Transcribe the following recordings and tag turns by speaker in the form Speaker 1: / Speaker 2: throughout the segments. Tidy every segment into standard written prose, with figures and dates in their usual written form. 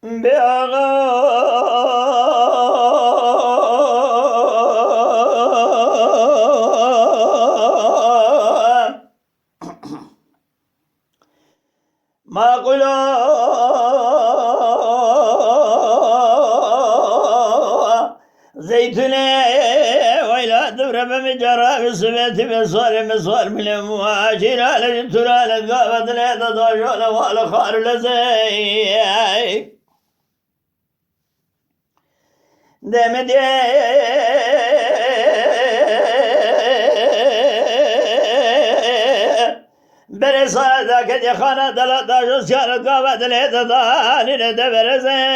Speaker 1: بأغام ما قلوا زيتنا ويلا دبر بمجرى بسبيت بصور مصور من المهاجر على الترى لقابت ليتا دوشون والخار لزي دمدي برسالة كدي خانة دلتا جوز كانت قابت ليتا داني ندبرزي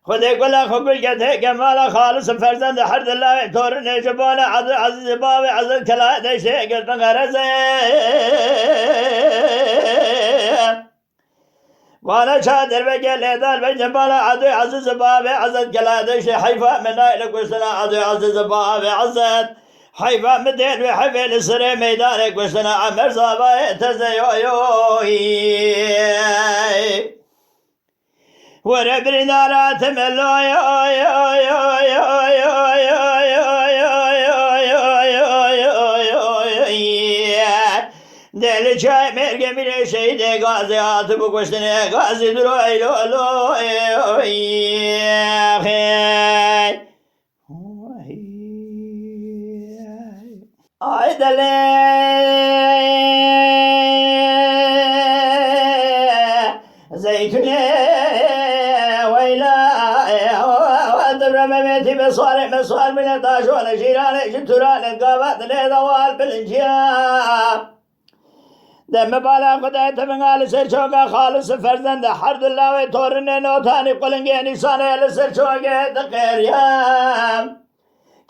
Speaker 1: خدي قل خبل قد كمال خالص فرزند حرد الله تورن جبال عزيز بابي عزيز كلا دشي قلت غرزي وانا شادر بقل دال بجبال عدو عزيز بابي عزيز كلا دشي حيفا من نايلك وسنا عدو عزيز بابي عزيز حيفا مدين وحفي لسري ميدانك وسنا عمر صابي تزيوي وربري نارات ملو دل çay mergemine şeyde gazi atı bu kuştine gazi duru eylo lo ay dele zeytune ممتي بصالح مصار من الداشون جيران جتران القابات ليدوال بالانجياب دم بالا قدايت من قال سرچوكا خالص فرزند حرد الله وطورن نوتاني قلنگي نسان لسرچوكا دقيريام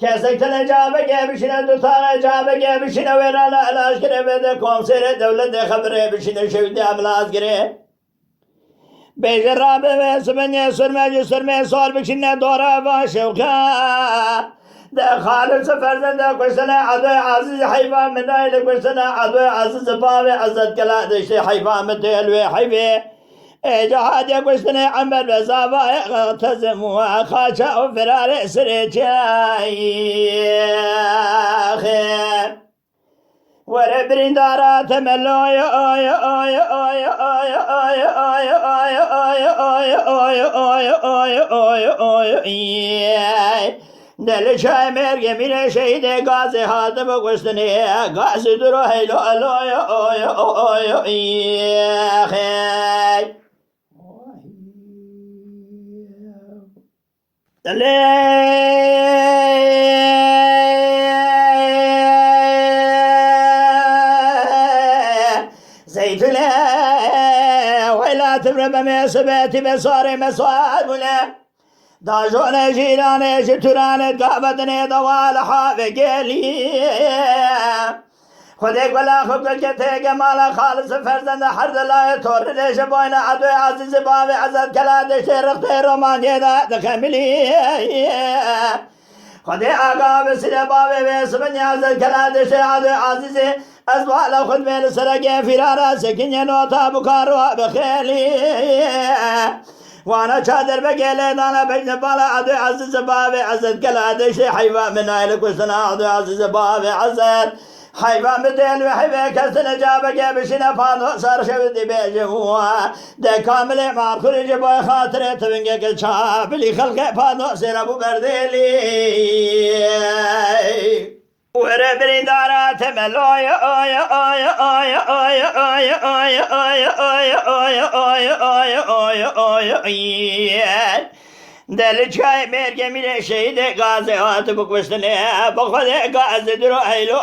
Speaker 1: كسك تلجابة جابشنا دوتانا جابة جابشنا ويرانا علاش كره بده كونسر دولت خبره بشنا شويد املاز كره بجرابه و سبنه سرمه سال بکشنه دوره و شوکا ده خالص فرزنده کشتنه عدو عزیز حیفان منایل کشتنه عدو عزیز باوی عزت کلا دشته حیفان متیلوی حیفی جهاد کشتنه عمر و زاوای تزم و خاچه و فرار سری چای وربرين دارات ملو دل çay mergemine şeyde gazi hadı bu kuştuni gazi duru heylo زيتنا ولا تبرم مسبتي بصاري مسواد ولا داجون جيران جتران قابتني دوال حافقلي خدك ولا خبك كتك مالا خالص فرزند حرد الله تورن شبوين عدو عزيز بابي عزد كلا دشتي رختي رومان يدا دخملي خدي آقا بسر بابي بسبن عزد كلا دشتي عدو عزيز أزوال خد بين سرقة فرارة سكين ينوتا بكاروا بخيلي وانا شادر بقيلي دانا بجن بالا عدو عزيز بابي عزد كلا دشتي حيوان من عيلك وسنا عدو عزيز بابي عزد حيوان بدين وحيوان كستن جابك بشنا فانو صار شودي بيجوا ده كامل ما خرج باي خاطر تبنجك الشاب اللي خلقه فانو سير ابو برديلي وربري دارات ملو دل çay mergemine şeyde gazi atı bu kuştune bu kadar gazi duru eylo